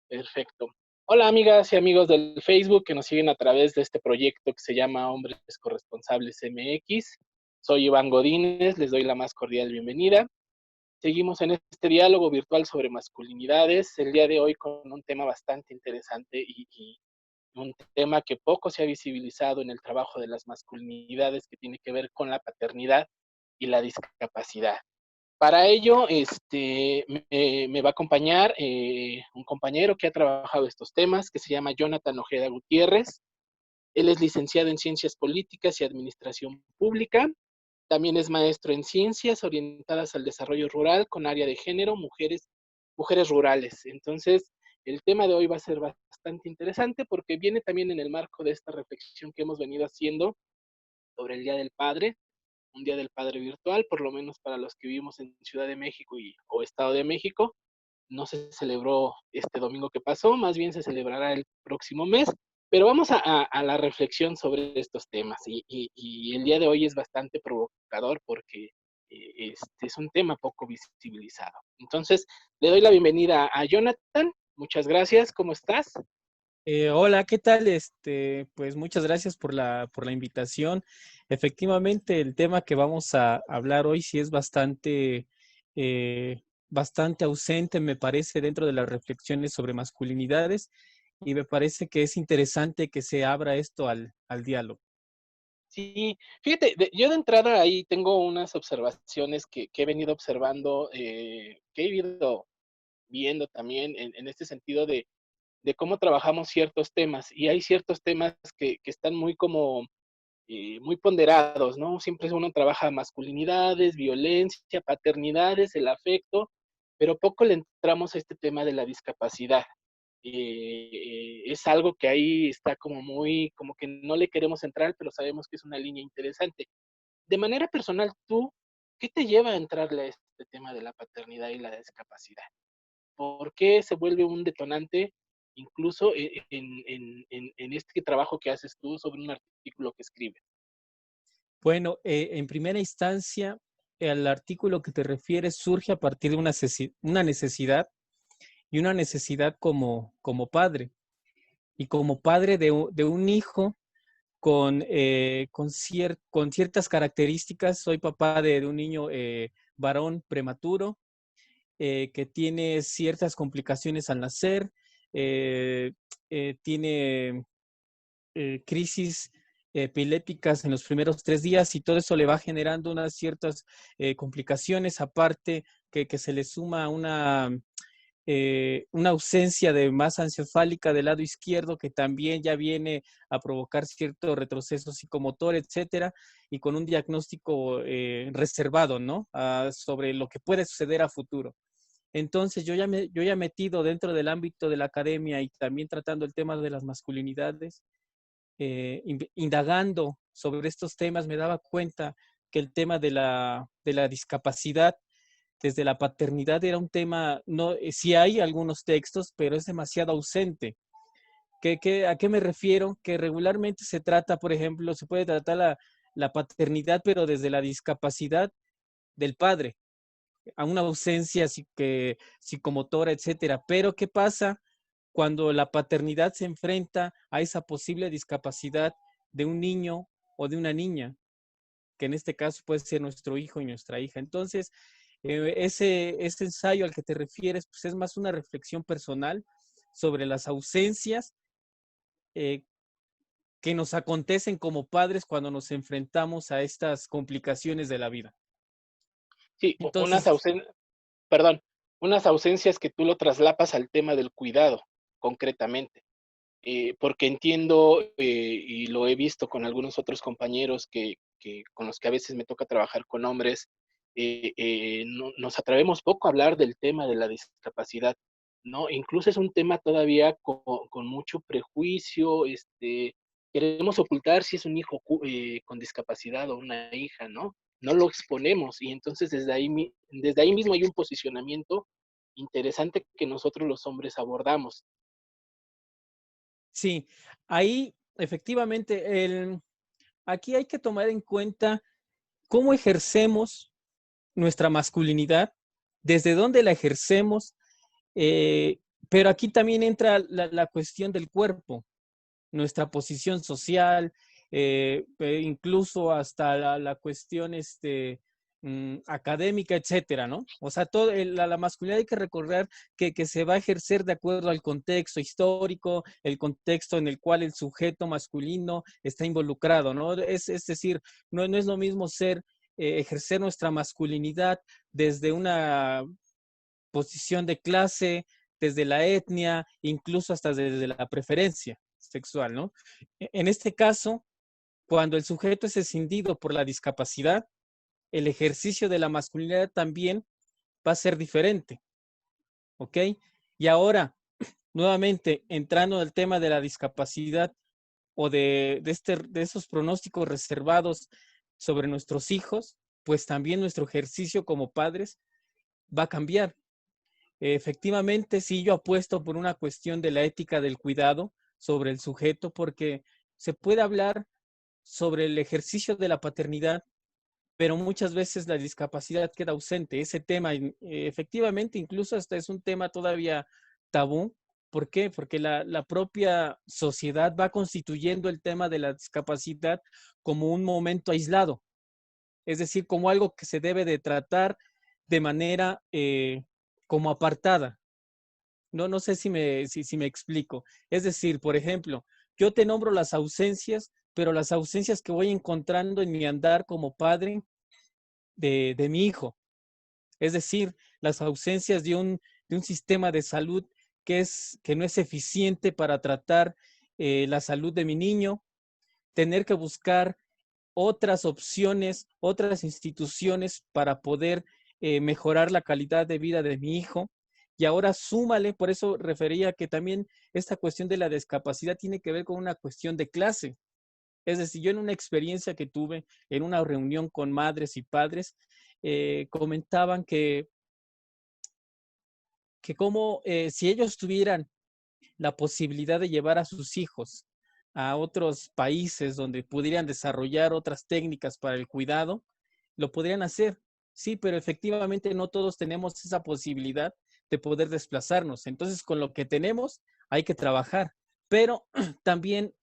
Perfecto. Hola amigas y amigos del Facebook que nos siguen a través de este proyecto que se llama Hombres Corresponsables MX. Soy Iván Godínez, les doy la más cordial bienvenida. Seguimos en este diálogo virtual sobre masculinidades, el día de hoy con un tema bastante interesante y un tema que poco se ha visibilizado en el trabajo de las masculinidades que tiene que ver con la paternidad y la discapacidad. Para ello, me va a acompañar un compañero que ha trabajado estos temas, que se llama Jonathan Ojeda Gutiérrez. Él es licenciado en Ciencias Políticas y Administración Pública. También es maestro en Ciencias orientadas al desarrollo rural con área de género, mujeres rurales. Entonces, el tema de hoy va a ser bastante interesante porque viene también en el marco de esta reflexión que hemos venido haciendo sobre el Día del Padre, un Día del Padre virtual, por lo menos para los que vivimos en Ciudad de México o Estado de México. No se celebró este domingo que pasó, más bien se celebrará el próximo mes, pero vamos a la reflexión sobre estos temas y el día de hoy es bastante provocador porque es un tema poco visibilizado. Entonces, le doy la bienvenida a Jonathan. Muchas gracias, ¿cómo estás? Hola, ¿qué tal? Pues muchas gracias por la invitación. Efectivamente, el tema que vamos a hablar hoy sí es bastante ausente, me parece, dentro de las reflexiones sobre masculinidades, y me parece que es interesante que se abra esto al diálogo. Sí, fíjate, yo de entrada ahí tengo unas observaciones que he venido observando, que he ido viendo también en este sentido de cómo trabajamos ciertos temas. Y hay ciertos temas que están muy como muy ponderados, ¿no? Siempre uno trabaja masculinidades, violencia, paternidades, el afecto, pero poco le entramos a este tema de la discapacidad. Es algo que ahí está como muy, como que no le queremos entrar, pero sabemos que es una línea interesante. De manera personal, tú, ¿qué te lleva a entrarle a este tema de la paternidad y la discapacidad? ¿Por qué se vuelve un detonante incluso en este trabajo que haces tú sobre un artículo que escribes? Bueno, en primera instancia, el artículo que te refieres surge a partir de una necesidad y una necesidad como padre. Y como padre de un hijo con ciertas características. Soy papá de un niño varón prematuro que tiene ciertas complicaciones al nacer, eh, tiene crisis epilépticas en los primeros 3 días y todo eso le va generando unas ciertas complicaciones, aparte que se le suma una ausencia de masa encefálica del lado izquierdo que también ya viene a provocar cierto retroceso psicomotor, etcétera, y con un diagnóstico reservado, ¿no? Sobre lo que puede suceder a futuro. Entonces, yo ya metido dentro del ámbito de la academia y también tratando el tema de las masculinidades, indagando sobre estos temas, me daba cuenta que el tema de la discapacidad desde la paternidad era un tema, no, sí hay algunos textos, pero es demasiado ausente. ¿A qué me refiero? Que regularmente se trata, por ejemplo, se puede tratar la paternidad, pero desde la discapacidad del padre, a una ausencia psicomotora, etcétera. Pero ¿qué pasa cuando la paternidad se enfrenta a esa posible discapacidad de un niño o de una niña? Que en este caso puede ser nuestro hijo y nuestra hija. Entonces, ese ensayo al que te refieres, pues es más una reflexión personal sobre las ausencias eh, que nos acontecen como padres cuando nos enfrentamos a estas complicaciones de la vida. Sí, Entonces, perdón, unas ausencias que tú lo traslapas al tema del cuidado, concretamente. Porque entiendo, y lo he visto con algunos otros compañeros con los que a veces me toca trabajar con hombres, nos atrevemos poco a hablar del tema de la discapacidad, ¿no? Incluso es un tema todavía con mucho prejuicio, queremos ocultar si es un hijo con discapacidad o una hija, ¿no? No lo exponemos y entonces desde ahí mismo hay un posicionamiento interesante que nosotros los hombres abordamos. sí, ahí efectivamente, aquí hay que tomar en cuenta cómo ejercemos nuestra masculinidad, desde dónde la ejercemos, Pero aquí también entra la cuestión del cuerpo, nuestra posición social, incluso hasta la cuestión académica, etcétera, ¿no? O sea, la masculinidad hay que recordar que se va a ejercer de acuerdo al contexto histórico, el contexto en el cual el sujeto masculino está involucrado, ¿no? Es decir, no es lo mismo ejercer nuestra masculinidad desde una posición de clase, desde la etnia, incluso hasta desde la preferencia sexual, ¿no? En este caso, cuando el sujeto es escindido por la discapacidad, el ejercicio de la masculinidad también va a ser diferente, ¿ok? Y ahora, nuevamente, entrando en el tema de la discapacidad o de esos pronósticos reservados sobre nuestros hijos, pues también nuestro ejercicio como padres va a cambiar. Efectivamente, sí, yo apuesto por una cuestión de la ética del cuidado sobre el sujeto, porque se puede hablar sobre el ejercicio de la paternidad, pero muchas veces la discapacidad queda ausente. Ese tema, efectivamente, incluso hasta es un tema todavía tabú. ¿Por qué? Porque la propia sociedad va constituyendo el tema de la discapacidad como un momento aislado, es decir, como algo que se debe de tratar de manera como apartada. No sé si me explico. Es decir, por ejemplo, yo te nombro las ausencias, pero las ausencias que voy encontrando en mi andar como padre de mi hijo. Es decir, las ausencias de un sistema de salud que no es eficiente para tratar la salud de mi niño, tener que buscar otras opciones, otras instituciones para poder mejorar la calidad de vida de mi hijo. Y ahora súmale, por eso refería que también esta cuestión de la discapacidad tiene que ver con una cuestión de clase. Es decir, yo en una experiencia que tuve en una reunión con madres y padres, comentaban que como si ellos tuvieran la posibilidad de llevar a sus hijos a otros países donde pudieran desarrollar otras técnicas para el cuidado, lo podrían hacer. Sí, pero efectivamente no todos tenemos esa posibilidad de poder desplazarnos. Entonces, con lo que tenemos hay que trabajar. Pero también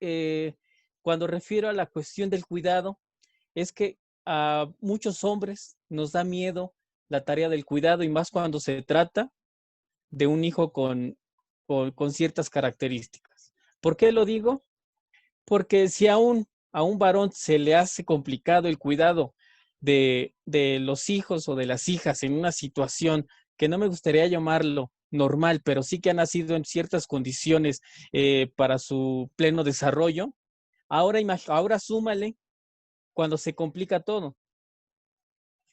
cuando refiero a la cuestión del cuidado, es que a muchos hombres nos da miedo la tarea del cuidado y más cuando se trata de un hijo con ciertas características. ¿Por qué lo digo? Porque si a un varón se le hace complicado el cuidado de los hijos o de las hijas en una situación que no me gustaría llamarlo normal, pero sí que ha nacido en ciertas condiciones para su pleno desarrollo, ahora súmale cuando se complica todo,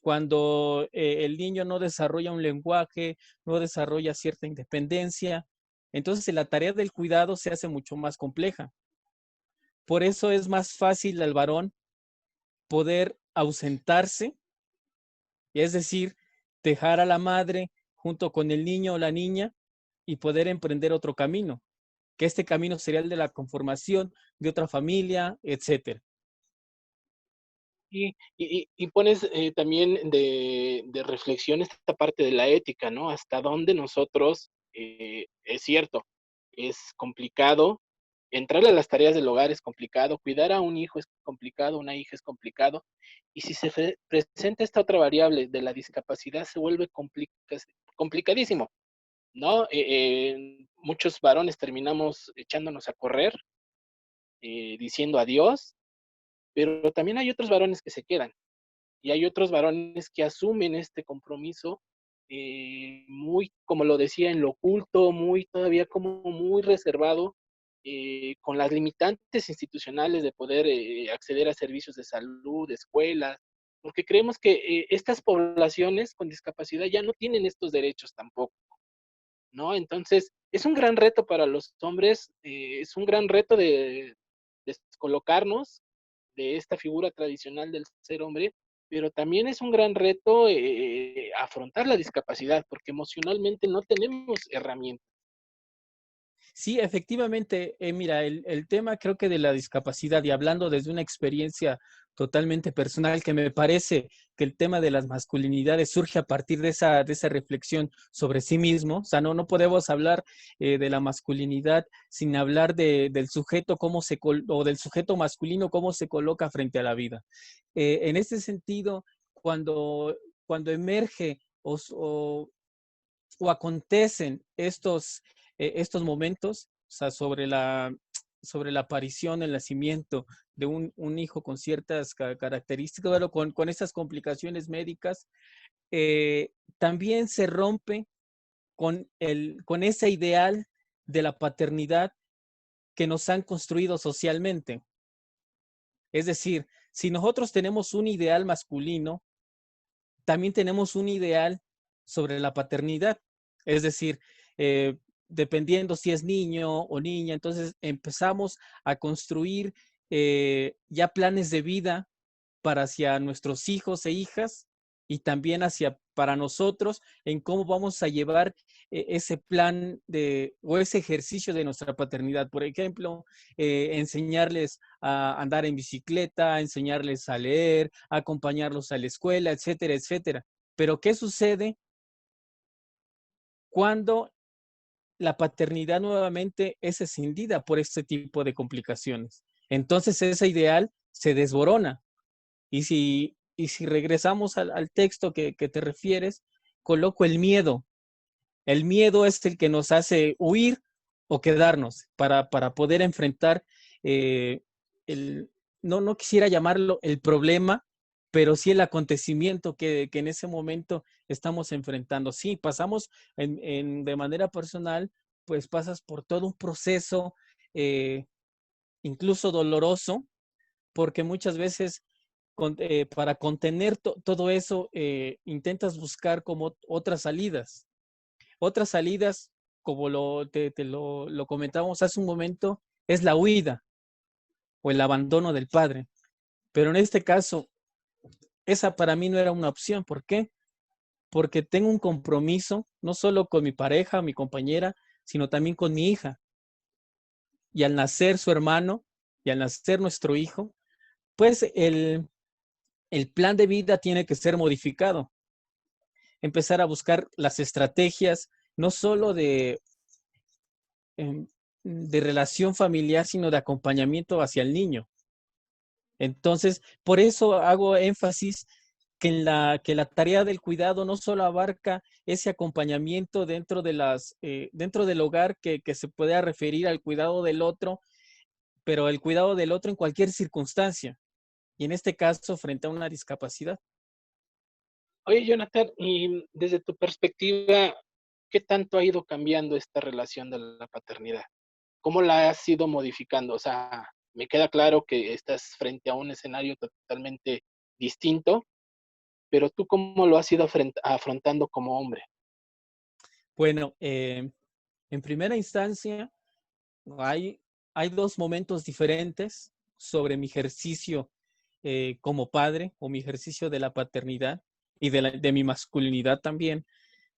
cuando el niño no desarrolla un lenguaje, no desarrolla cierta independencia, entonces la tarea del cuidado se hace mucho más compleja. Por eso es más fácil al varón poder ausentarse, es decir, dejar a la madre junto con el niño o la niña y poder emprender otro camino, que este camino sería el de la conformación de otra familia, etcétera. Y pones también de reflexión esta parte de la ética, ¿no? Hasta dónde nosotros, es cierto, es complicado, entrar a las tareas del hogar es complicado, cuidar a un hijo es complicado, una hija es complicado, y si se presenta esta otra variable de la discapacidad, se vuelve complicadísimo, ¿no? Muchos varones terminamos echándonos a correr, diciendo adiós, pero también hay otros varones que se quedan. Y hay otros varones que asumen este compromiso muy, como lo decía, en lo oculto, muy todavía como muy reservado, con las limitantes institucionales de poder acceder a servicios de salud, escuelas, porque creemos que estas poblaciones con discapacidad ya no tienen estos derechos tampoco, ¿no? Entonces, es un gran reto para los hombres, es un gran reto de descolocarnos de esta figura tradicional del ser hombre, pero también es un gran reto afrontar la discapacidad, porque emocionalmente no tenemos herramientas. Sí, efectivamente, mira, el tema creo que de la discapacidad y hablando desde una experiencia totalmente personal, que me parece que el tema de las masculinidades surge a partir de esa reflexión sobre sí mismo. O sea, no podemos hablar de la masculinidad sin hablar del sujeto o del sujeto masculino cómo se coloca frente a la vida. En este sentido, cuando emerge o acontecen estos momentos, o sea, sobre la aparición, el nacimiento de un hijo con ciertas características, pero con estas complicaciones médicas, también se rompe con ese ideal de la paternidad que nos han construido socialmente. Es decir, si nosotros tenemos un ideal masculino, también tenemos un ideal sobre la paternidad. Es decir, eh, dependiendo si es niño o niña, entonces empezamos a construir ya planes de vida para hacia nuestros hijos e hijas y también hacia para nosotros en cómo vamos a llevar ese plan o ese ejercicio de nuestra paternidad. Por ejemplo, enseñarles a andar en bicicleta, enseñarles a leer, acompañarlos a la escuela, etcétera, etcétera. Pero ¿qué sucede cuando la paternidad nuevamente es escindida por este tipo de complicaciones? Entonces ese ideal se desborona. Y si regresamos al texto que te refieres, coloco el miedo. El miedo es el que nos hace huir o quedarnos para poder enfrentar eh, el, no quisiera llamarlo el problema, pero sí el acontecimiento que en ese momento estamos enfrentando. Sí, pasamos de manera personal, pues pasas por todo un proceso, eh, incluso doloroso, porque muchas veces para contener todo eso intentas buscar como otras salidas, como lo comentábamos hace un momento, es la huida o el abandono del padre. Pero en este caso, esa para mí no era una opción. ¿Por qué? Porque tengo un compromiso, no solo con mi pareja, mi compañera, sino también con mi hija. Y al nacer su hermano y al nacer nuestro hijo, pues el plan de vida tiene que ser modificado. Empezar a buscar las estrategias, no solo de relación familiar, sino de acompañamiento hacia el niño. Entonces, por eso hago énfasis que la tarea del cuidado no solo abarca ese acompañamiento dentro del hogar que se pueda referir al cuidado del otro, pero el cuidado del otro en cualquier circunstancia, y en este caso frente a una discapacidad. Oye, Jonathan, y desde tu perspectiva, ¿qué tanto ha ido cambiando esta relación de la paternidad? ¿Cómo la has ido modificando? O sea, me queda claro que estás frente a un escenario totalmente distinto, pero tú, ¿cómo lo has ido afrontando como hombre? Bueno, en primera instancia, hay, hay dos momentos diferentes sobre mi ejercicio como padre o mi ejercicio de la paternidad y de mi masculinidad también.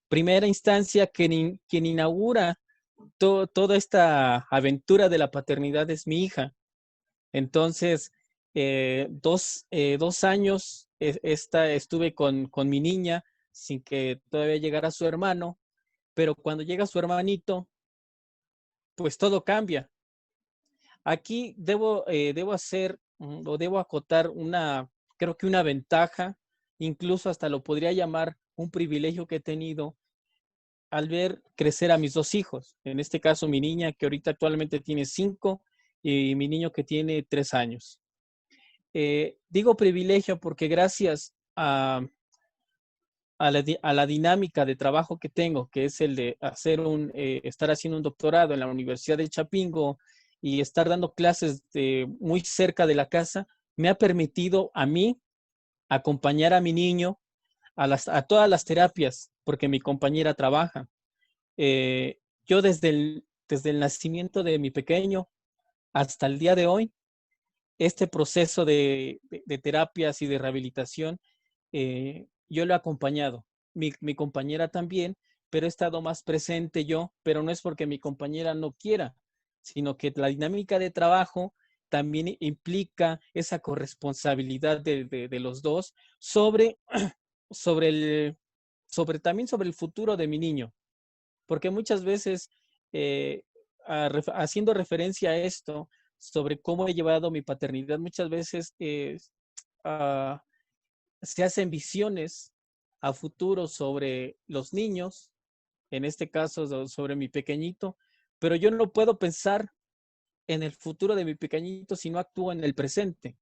Primera instancia, quien inaugura toda esta aventura de la paternidad es mi hija. Entonces, 2 años estuve con mi niña sin que todavía llegara su hermano, pero cuando llega su hermanito, pues todo cambia. Aquí debo hacer o debo acotar creo que una ventaja, incluso hasta lo podría llamar un privilegio que he tenido al ver crecer a mis dos hijos. En este caso, mi niña que ahorita actualmente tiene 5 y mi niño que tiene 3 años. Digo privilegio porque gracias a la dinámica de trabajo que tengo, que es el de estar haciendo un doctorado en la Universidad de Chapingo y estar dando clases muy cerca de la casa, me ha permitido a mí acompañar a mi niño a todas las terapias, porque mi compañera trabaja. Yo desde el nacimiento de mi pequeño hasta el día de hoy, este proceso de terapias y de rehabilitación, yo lo he acompañado. Mi compañera también, pero he estado más presente yo, pero no es porque mi compañera no quiera, sino que la dinámica de trabajo también implica esa corresponsabilidad de los dos sobre, sobre también sobre el futuro de mi niño. Porque muchas veces, eh, haciendo referencia a esto, sobre cómo he llevado mi paternidad, muchas veces ah, se hacen visiones a futuro sobre los niños, en este caso sobre mi pequeñito, pero yo no puedo pensar en el futuro de mi pequeñito si no actúo en el presente.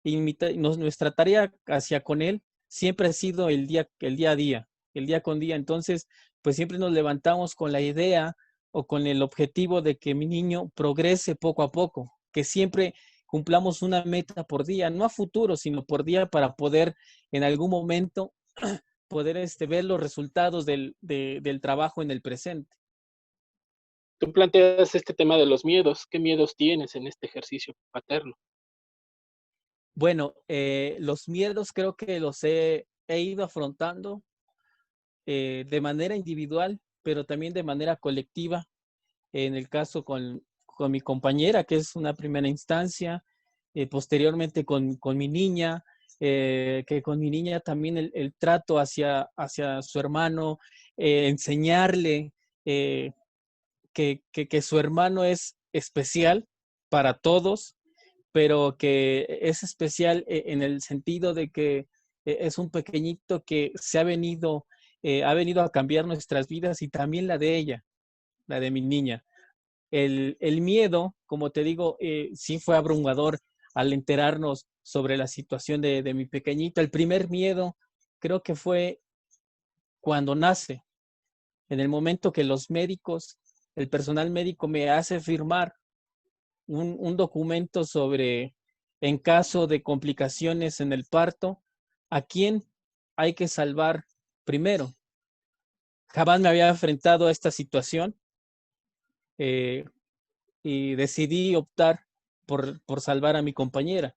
Y nuestra tarea hacia con él siempre ha sido el día a día, el día con día. Entonces, pues siempre nos levantamos con la idea o con el objetivo de que mi niño progrese poco a poco, que siempre cumplamos una meta por día, no a futuro, sino por día para poder en algún momento poder ver los resultados del trabajo en el presente. Tú planteas este tema de los miedos. ¿Qué miedos tienes en este ejercicio paterno? Bueno, los miedos creo que he ido afrontando de manera individual, pero también de manera colectiva. En el caso con mi compañera, que es una primera instancia, posteriormente con mi niña, que con mi niña también el trato hacia su hermano, enseñarle que su hermano es especial para todos, pero que es especial en el sentido de que es un pequeñito que ha venido a cambiar nuestras vidas y también la de ella, la de mi niña. El miedo, como te digo, sí fue abrumador al enterarnos sobre la situación de mi pequeñito. El primer miedo creo que fue cuando nace, en el momento que los médicos, el personal médico me hace firmar un documento sobre, en caso de complicaciones en el parto, a quién hay que salvar primero. Jamás me había enfrentado a esta situación eh, y decidí optar por salvar a mi compañera.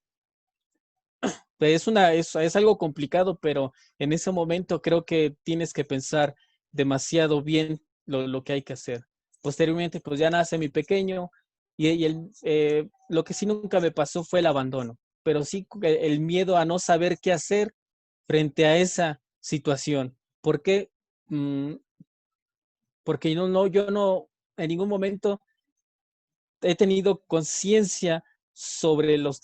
Es algo complicado, pero en ese momento creo que tienes que pensar demasiado bien lo que hay que hacer. Posteriormente, pues ya nace mi pequeño lo que sí nunca me pasó fue el abandono, pero sí el miedo a no saber qué hacer frente a esa situación. ¿Por qué? Mm, Porque yo no, en ningún momento he tenido conciencia sobre los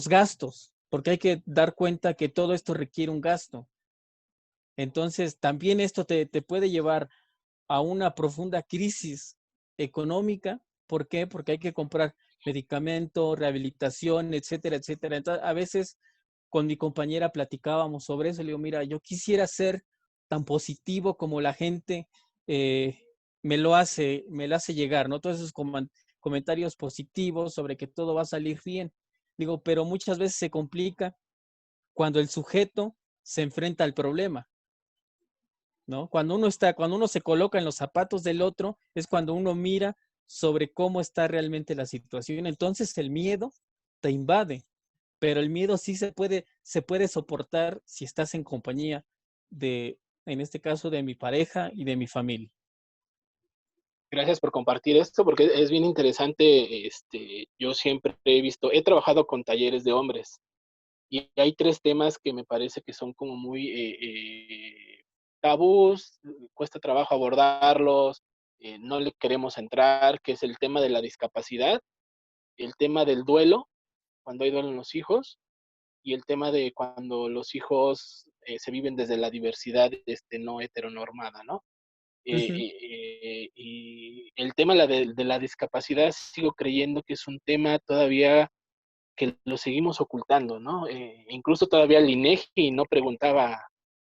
gastos, porque hay que dar cuenta que todo esto requiere un gasto. Entonces, también esto te puede llevar a una profunda crisis económica. ¿Por qué? Porque hay que comprar medicamento, rehabilitación, etcétera, etcétera. Entonces, a veces con mi compañera platicábamos sobre eso. Le digo, mira, yo quisiera ser tan positivo como la gente eh, me lo hace llegar, ¿no? Todos esos comentarios positivos sobre que todo va a salir bien. Digo, pero muchas veces se complica cuando el sujeto se enfrenta al problema, ¿no? Cuando uno se coloca en los zapatos del otro, es cuando uno mira sobre cómo está realmente la situación. Entonces el miedo te invade, pero el miedo sí se puede soportar si estás en compañía en este caso, de mi pareja y de mi familia. Gracias por compartir esto, porque es bien interesante. Yo siempre he trabajado con talleres de hombres y hay tres temas que me parece que son como muy tabús, cuesta trabajo abordarlos, no le queremos entrar, que es el tema de la discapacidad, el tema del duelo, cuando hay duelo en los hijos, y el tema de cuando los hijos se viven desde la diversidad no heteronormada, ¿no? Ujú. Y el tema de la discapacidad sigo creyendo que es un tema todavía que lo seguimos ocultando, ¿no? Incluso todavía el INEGI no preguntaba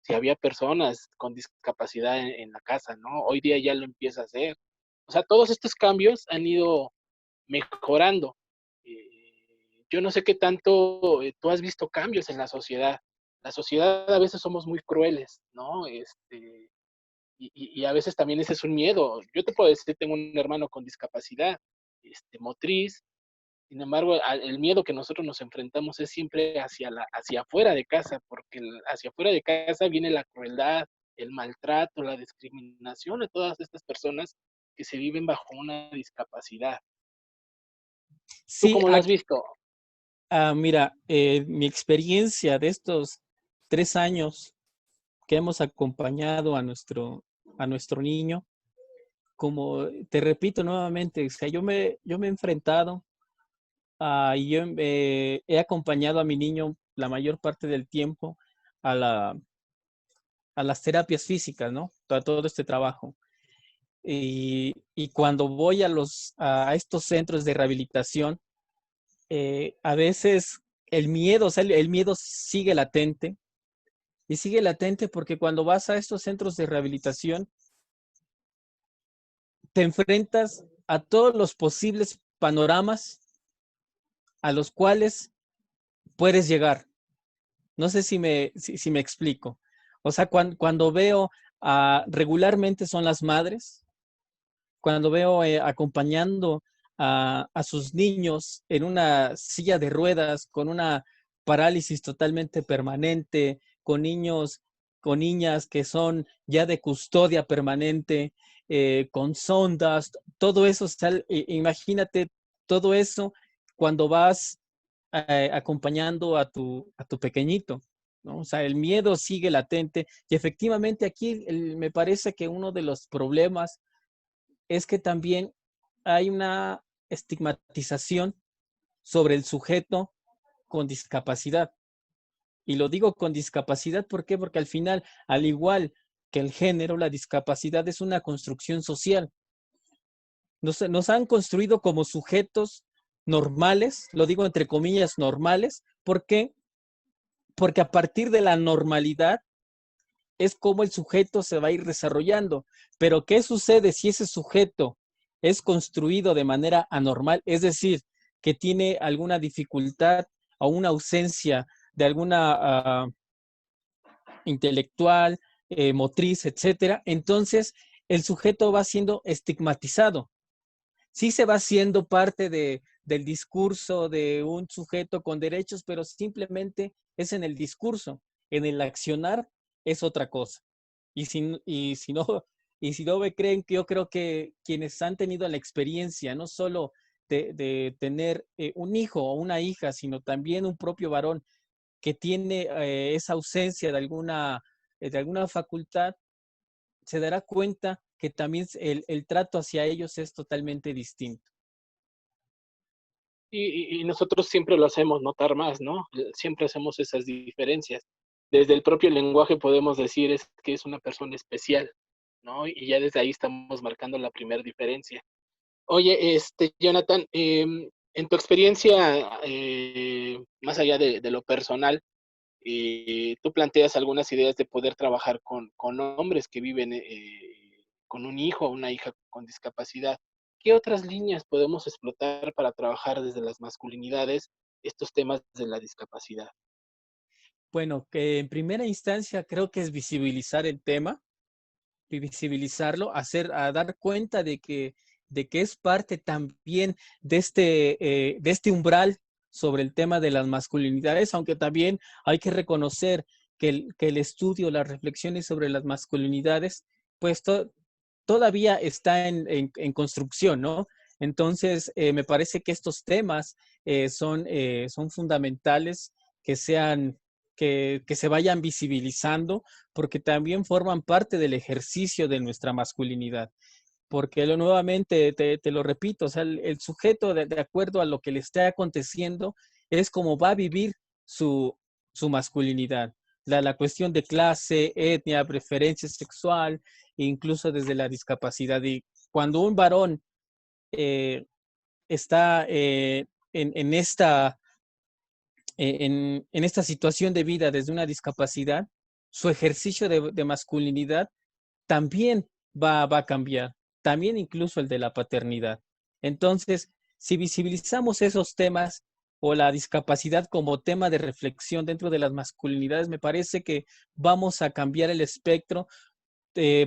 si había personas con discapacidad en la casa, ¿no? Hoy día ya lo empieza a hacer. O sea, todos estos cambios han ido mejorando. Yo no sé qué tanto tú has visto cambios en la sociedad. La sociedad a veces somos muy crueles, ¿no? Y a veces también ese es un miedo. Yo te puedo decir, tengo un hermano con discapacidad motriz, sin embargo, el miedo que nosotros nos enfrentamos es siempre hacia afuera de casa, porque hacia afuera de casa viene la crueldad, el maltrato, la discriminación de todas estas personas que se viven bajo una discapacidad. ¿Tú Sí, cómo lo has visto? mira, mi experiencia de estos 3 años que hemos acompañado a nuestro niño, como te repito nuevamente, o sea, yo me he enfrentado y yo he acompañado a mi niño la mayor parte del tiempo a a las terapias físicas, ¿no? Todo este trabajo. Y cuando voy a estos centros de rehabilitación, a veces el miedo, o sea, el miedo sigue latente. Y sigue latente porque cuando vas a estos centros de rehabilitación, te enfrentas a todos los posibles panoramas a los cuales puedes llegar. No sé si me explico. O sea, cuando veo regularmente son las madres, cuando veo acompañando a sus niños en una silla de ruedas con una parálisis totalmente permanente, con niños, con niñas que son ya de custodia permanente, con sondas, todo eso, imagínate todo eso cuando vas acompañando a a tu pequeñito, ¿no? O sea, el miedo sigue latente y efectivamente aquí me parece que uno de los problemas es que también hay una estigmatización sobre el sujeto con discapacidad. Y lo digo con discapacidad, ¿por qué? Porque al final, al igual que el género, la discapacidad es una construcción social. Nos han construido como sujetos normales, lo digo entre comillas normales, ¿por qué? Porque a partir de la normalidad es como el sujeto se va a ir desarrollando. Pero ¿qué sucede si ese sujeto es construido de manera anormal? Es decir, que tiene alguna dificultad o una ausencia de alguna intelectual, motriz, etcétera. Entonces, el sujeto va siendo estigmatizado. Sí se va siendo parte del discurso de un sujeto con derechos, pero simplemente es en el discurso. En el accionar es otra cosa. Y si no, y si no me creen, que yo creo que quienes han tenido la experiencia, no solo de tener un hijo o una hija, sino también un propio varón que tiene esa ausencia de alguna facultad, se dará cuenta que también el trato hacia ellos es totalmente distinto. Y nosotros siempre lo hacemos notar más, ¿no? Siempre hacemos esas diferencias. Desde el propio lenguaje podemos decir es que es una persona especial, ¿no? Y ya desde ahí estamos marcando la primera diferencia. Oye, Jonathan, en tu experiencia, más allá de lo personal, tú planteas algunas ideas de poder trabajar con hombres que viven con un hijo o una hija con discapacidad. ¿Qué otras líneas podemos explotar para trabajar desde las masculinidades estos temas de la discapacidad? Bueno, que en primera instancia creo que es visibilizar el tema, y visibilizarlo, a dar cuenta de que es parte también de este umbral sobre el tema de las masculinidades, aunque también hay que reconocer que el estudio, las reflexiones sobre las masculinidades, pues todavía está en construcción, ¿no? Entonces, me parece que estos temas son fundamentales que que se vayan visibilizando, porque también forman parte del ejercicio de nuestra masculinidad. Porque nuevamente te lo repito, o sea, el sujeto, de acuerdo a lo que le esté aconteciendo, es como va a vivir su masculinidad. La cuestión de clase, etnia, preferencia sexual, e incluso desde la discapacidad. Y cuando un varón eh, está en en esta situación de vida desde una discapacidad, su ejercicio de masculinidad también va a cambiar, también incluso el de la paternidad. Entonces, si visibilizamos esos temas o la discapacidad como tema de reflexión dentro de las masculinidades, me parece que vamos a cambiar el espectro,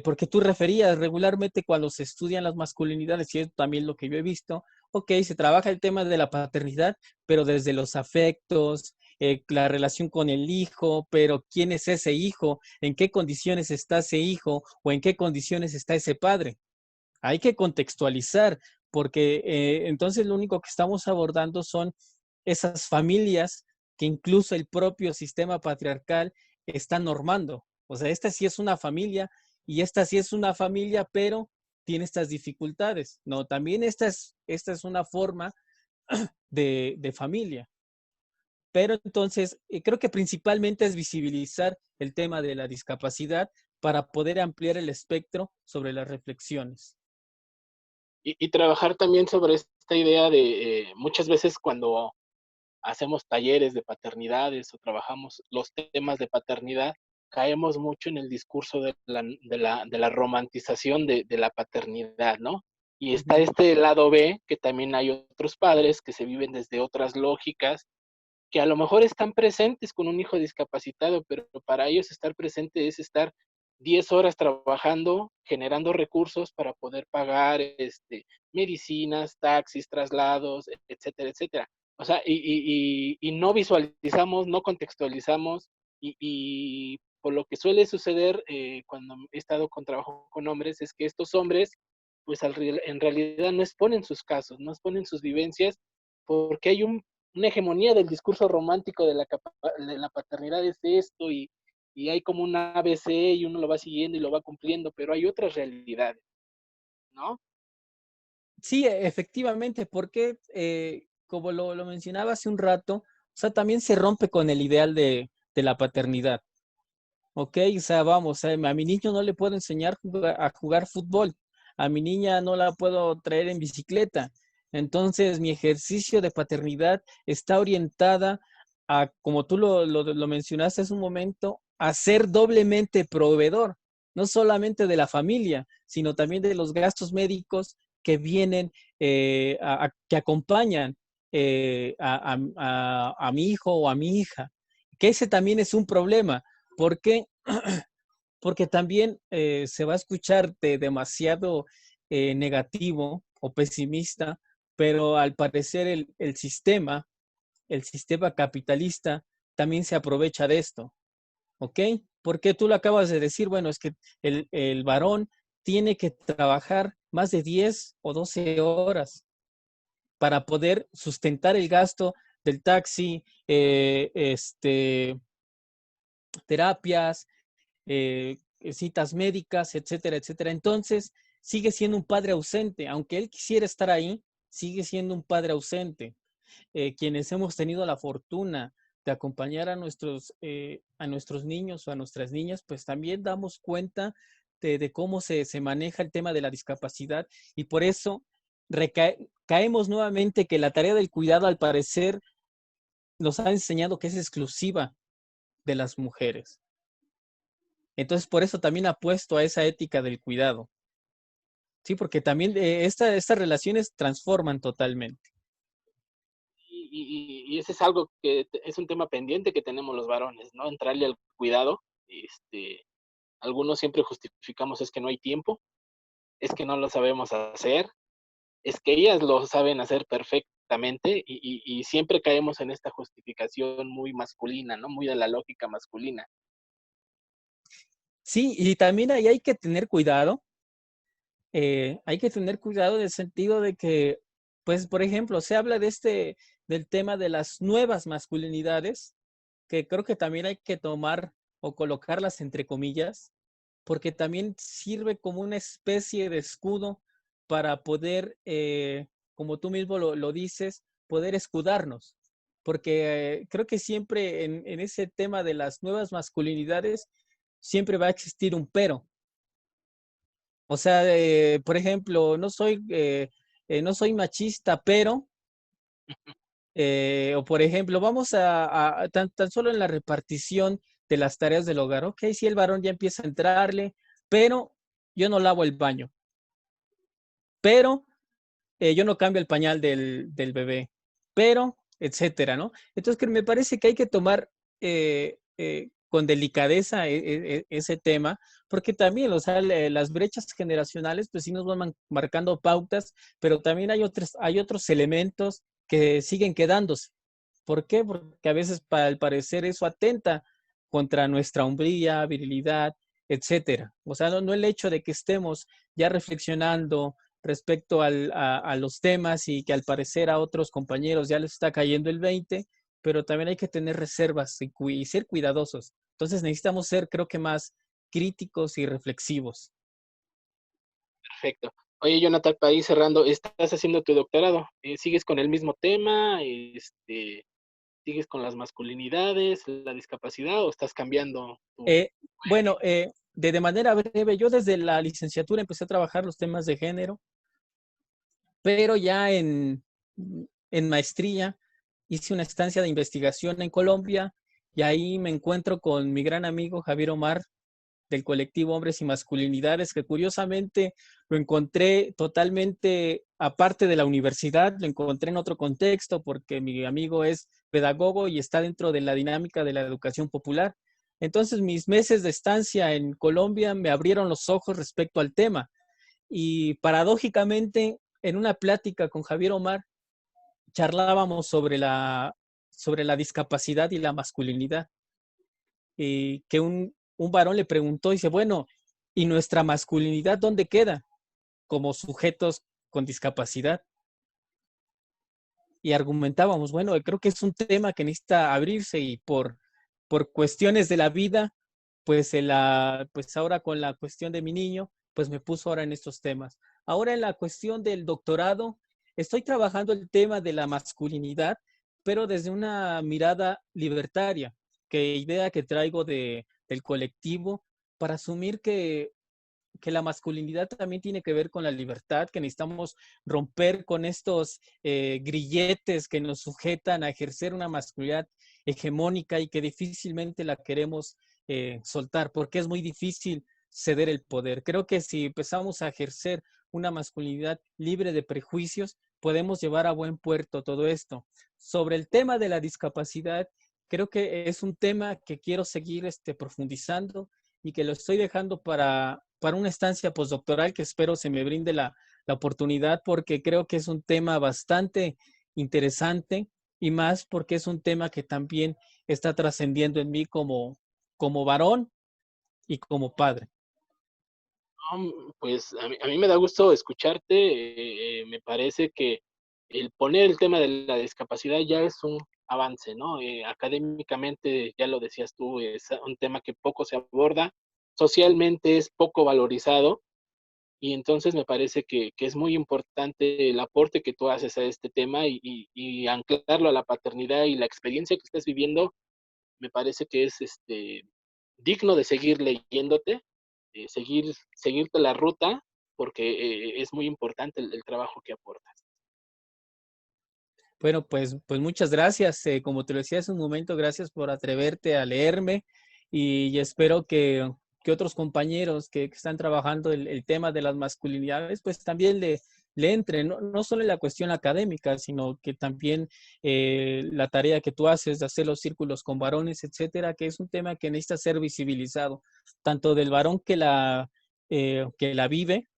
porque tú referías regularmente cuando se estudian las masculinidades, y es también lo que yo he visto, ok, se trabaja el tema de la paternidad, pero desde los afectos, la relación con el hijo, pero ¿quién es ese hijo? ¿En qué condiciones está ese hijo? ¿O en qué condiciones está ese padre? Hay que contextualizar, porque entonces lo único que estamos abordando son esas familias que incluso el propio sistema patriarcal está normando. O sea, esta sí es una familia y esta sí es una familia, pero tiene estas dificultades. No, también esta es una forma de familia. Pero entonces, creo que principalmente es visibilizar el tema de la discapacidad para poder ampliar el espectro sobre las reflexiones. Y trabajar también sobre esta idea de muchas veces cuando hacemos talleres de paternidades o trabajamos los temas de paternidad, caemos mucho en el discurso de la romantización de la paternidad, ¿no? Y está Ujú. este lado B, que también hay otros padres que se viven desde otras lógicas, que a lo mejor están presentes con un hijo discapacitado, pero para ellos estar presente es estar 10 horas trabajando, generando recursos para poder pagar medicinas, taxis, traslados, etcétera, etcétera. O sea, y no visualizamos, no contextualizamos, y por lo que suele suceder cuando he estado con trabajo con hombres, es que estos hombres, pues en realidad no exponen sus casos, no exponen sus vivencias, porque hay una hegemonía del discurso romántico de la paternidad es esto, y hay como un ABC y uno lo va siguiendo y lo va cumpliendo, pero hay otras realidades, ¿no? Sí, efectivamente, porque como lo mencionaba hace un rato, o sea, también se rompe con el ideal de la paternidad, ¿ok? O sea, vamos, a mi niño no le puedo enseñar a jugar fútbol, a mi niña no la puedo traer en bicicleta. Entonces, mi ejercicio de paternidad está orientada a, como tú lo mencionaste hace un momento, a ser doblemente proveedor, no solamente de la familia, sino también de los gastos médicos que vienen, que acompañan a mi hijo o a mi hija, que ese también es un problema. ¿Por qué? Porque también se va a escuchar demasiado negativo o pesimista, pero al parecer el sistema capitalista también se aprovecha de esto, ¿ok? Porque tú lo acabas de decir, bueno, es que el varón tiene que trabajar más de 10 o 12 horas para poder sustentar el gasto del taxi, terapias, citas médicas, etcétera, etcétera. Entonces, sigue siendo un padre ausente. Aunque él quisiera estar ahí, sigue siendo un padre ausente. Quienes hemos tenido la fortuna de acompañar a nuestros niños o a nuestras niñas, pues también damos cuenta de cómo se maneja el tema de la discapacidad y por eso caemos nuevamente que la tarea del cuidado al parecer nos ha enseñado que es exclusiva de las mujeres. Entonces, por eso también apuesto a esa ética del cuidado. Sí, porque también estas relaciones transforman totalmente. Y ese es algo que es un tema pendiente que tenemos los varones, ¿no? Entrarle al cuidado. Algunos siempre justificamos es que no hay tiempo, es que no lo sabemos hacer, es que ellas lo saben hacer perfectamente, y siempre caemos en esta justificación muy masculina, ¿no? Muy de la lógica masculina. Sí, y también ahí hay que tener cuidado en el sentido de que, pues, por ejemplo, se habla del tema de las nuevas masculinidades, que creo que también hay que tomar o colocarlas entre comillas, porque también sirve como una especie de escudo para poder, como tú mismo lo dices, poder escudarnos. Porque creo que siempre en ese tema de las nuevas masculinidades, siempre va a existir un pero. O sea, por ejemplo, no soy machista, pero, o por ejemplo, vamos tan solo en la repartición de las tareas del hogar. Ok, si el varón ya empieza a entrarle, pero yo no lavo el baño, pero yo no cambio el pañal del bebé, pero, etcétera, ¿no? Entonces, que me parece que hay que tomar con delicadeza ese tema, porque también, o sea, las brechas generacionales, pues sí nos van marcando pautas, pero también hay otros elementos que siguen quedándose. ¿Por qué? Porque a veces, al parecer, eso atenta contra nuestra hombría, virilidad, etcétera. O sea, no el hecho de que estemos ya reflexionando respecto a los temas y que al parecer a otros compañeros ya les está cayendo el 20, pero también hay que tener reservas y ser cuidadosos. Entonces necesitamos ser, creo que más críticos y reflexivos. Perfecto. Oye, Jonathan, para ir cerrando, ¿estás haciendo tu doctorado? ¿Sigues con el mismo tema? ¿Sigues con las masculinidades, la discapacidad o estás cambiando tu... Eh, bueno, de manera breve, yo desde la licenciatura empecé a trabajar los temas de género, pero ya en maestría hice una estancia de investigación en Colombia y ahí me encuentro con mi gran amigo Javier Omar del colectivo Hombres y Masculinidades, que curiosamente lo encontré totalmente aparte de la universidad, lo encontré en otro contexto porque mi amigo es pedagogo y está dentro de la dinámica de la educación popular. Entonces mis meses de estancia en Colombia me abrieron los ojos respecto al tema y paradójicamente en una plática con Javier Omar charlábamos sobre la discapacidad y la masculinidad y que un varón le preguntó, dice, bueno, ¿y nuestra masculinidad dónde queda? Como sujetos con discapacidad. Y argumentábamos, bueno, creo que es un tema que necesita abrirse y por cuestiones de la vida, pues ahora con la cuestión de mi niño, pues me puso ahora en estos temas. Ahora en la cuestión del doctorado, estoy trabajando el tema de la masculinidad, pero desde una mirada libertaria, que idea que traigo del colectivo para asumir que la masculinidad también tiene que ver con la libertad, que necesitamos romper con estos grilletes que nos sujetan a ejercer una masculinidad hegemónica y que difícilmente la queremos soltar, porque es muy difícil ceder el poder. Creo que si empezamos a ejercer una masculinidad libre de prejuicios, podemos llevar a buen puerto todo esto. Sobre el tema de la discapacidad, creo que es un tema que quiero seguir profundizando y que lo estoy dejando para una estancia postdoctoral que espero se me brinde la oportunidad porque creo que es un tema bastante interesante y más porque es un tema que también está trascendiendo en mí como varón y como padre. Pues a mí me da gusto escucharte. Me parece que el poner el tema de la discapacidad ya es un avance, ¿no? Académicamente, ya lo decías tú, es un tema que poco se aborda, socialmente es poco valorizado y entonces me parece que es muy importante el aporte que tú haces a este tema y anclarlo a la paternidad y la experiencia que estás viviendo, me parece que es digno de seguir leyéndote, seguirte la ruta, porque es muy importante el trabajo que aportas. Bueno, pues muchas gracias. Como te lo decía hace un momento, gracias por atreverte a leerme y espero que otros compañeros que están trabajando el tema de las masculinidades, pues también le entren, no solo en la cuestión académica, sino que también la tarea que tú haces de hacer los círculos con varones, etcétera, que es un tema que necesita ser visibilizado, tanto del varón que la vive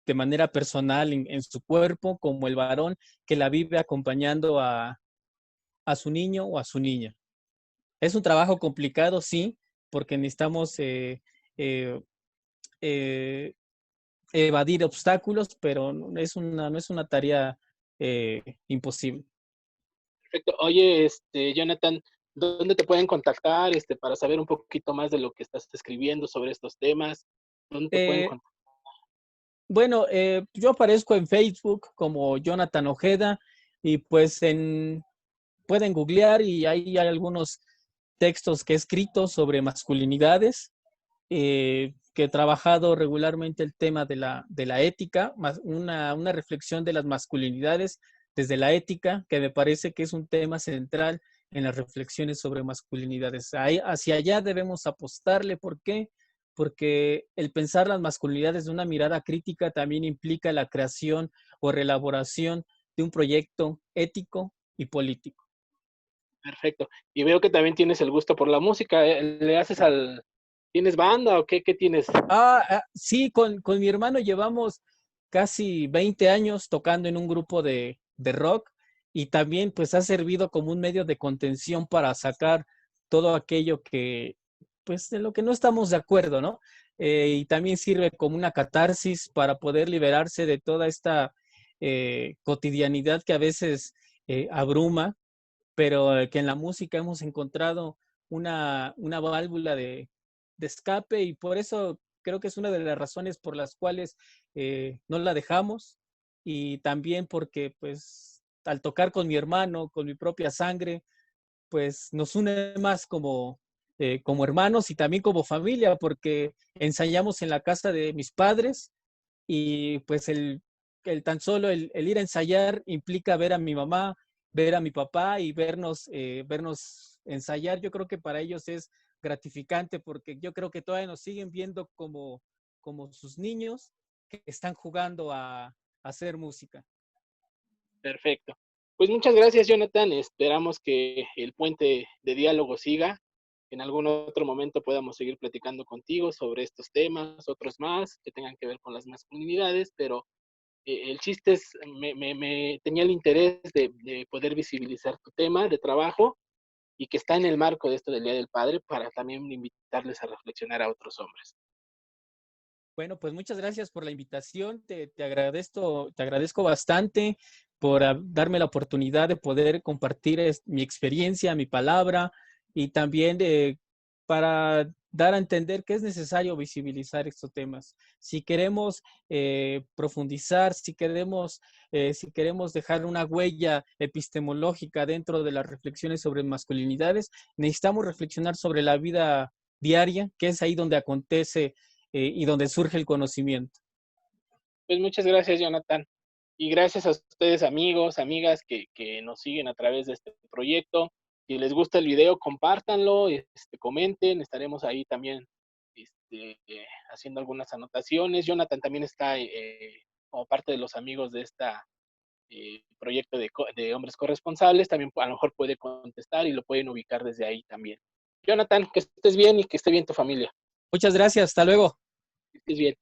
de manera personal en su cuerpo, como el varón que la vive acompañando a su niño o a su niña. Es un trabajo complicado, sí, porque necesitamos eh, eh, evadir obstáculos, pero no es una tarea imposible. Perfecto. Oye, Jonathan, ¿dónde te pueden contactar para saber un poquito más de lo que estás escribiendo sobre estos temas? ¿Dónde te pueden Eh, contactar? bueno, yo aparezco en Facebook como Jonathan Ojeda y pues pueden googlear y ahí hay algunos textos que he escrito sobre masculinidades, que he trabajado regularmente el tema de la ética, más una reflexión de las masculinidades desde la ética, que me parece que es un tema central en las reflexiones sobre masculinidades. Ahí, hacia allá debemos apostarle. ¿Por qué? Porque el pensar las masculinidades de una mirada crítica también implica la creación o reelaboración de un proyecto ético y político. Perfecto. Y veo que también tienes el gusto por la música. ¿Tienes banda o qué tienes? Sí, con mi hermano llevamos casi 20 años tocando en un grupo de rock y también pues ha servido como un medio de contención para sacar todo aquello que, pues de lo que no estamos de acuerdo, ¿no? Y también sirve como una catarsis para poder liberarse de toda esta cotidianidad que a veces abruma, pero que en la música hemos encontrado una válvula de escape y por eso creo que es una de las razones por las cuales no la dejamos y también porque pues al tocar con mi hermano, con mi propia sangre, pues nos une más como hermanos y también como familia porque ensayamos en la casa de mis padres y pues el tan solo el ir a ensayar implica ver a mi mamá, ver a mi papá y vernos ensayar. Yo creo que para ellos es gratificante porque yo creo que todavía nos siguen viendo como sus niños que están jugando a hacer música. Perfecto. Pues muchas gracias, Jonathan. Esperamos que el puente de diálogo siga. En algún otro momento podamos seguir platicando contigo sobre estos temas, otros más que tengan que ver con las masculinidades, pero el chiste es, me tenía el interés de poder visibilizar tu tema de trabajo y que está en el marco de esto del Día del Padre para también invitarles a reflexionar a otros hombres. Bueno, pues muchas gracias por la invitación. Te agradezco bastante por darme la oportunidad de poder compartir mi experiencia, mi palabra y también para dar a entender que es necesario visibilizar estos temas. Si queremos profundizar, si queremos dejar una huella epistemológica dentro de las reflexiones sobre masculinidades, necesitamos reflexionar sobre la vida diaria, que es ahí donde acontece y donde surge el conocimiento. Pues muchas gracias, Jonathan. Y gracias a ustedes, amigos, amigas, que nos siguen a través de este proyecto. Si les gusta el video, compártanlo, comenten, estaremos ahí también haciendo algunas anotaciones. Jonathan también está como parte de los amigos de este proyecto de hombres corresponsables, también a lo mejor puede contestar y lo pueden ubicar desde ahí también. Jonathan, que estés bien y que esté bien tu familia. Muchas gracias, hasta luego. Que estés bien.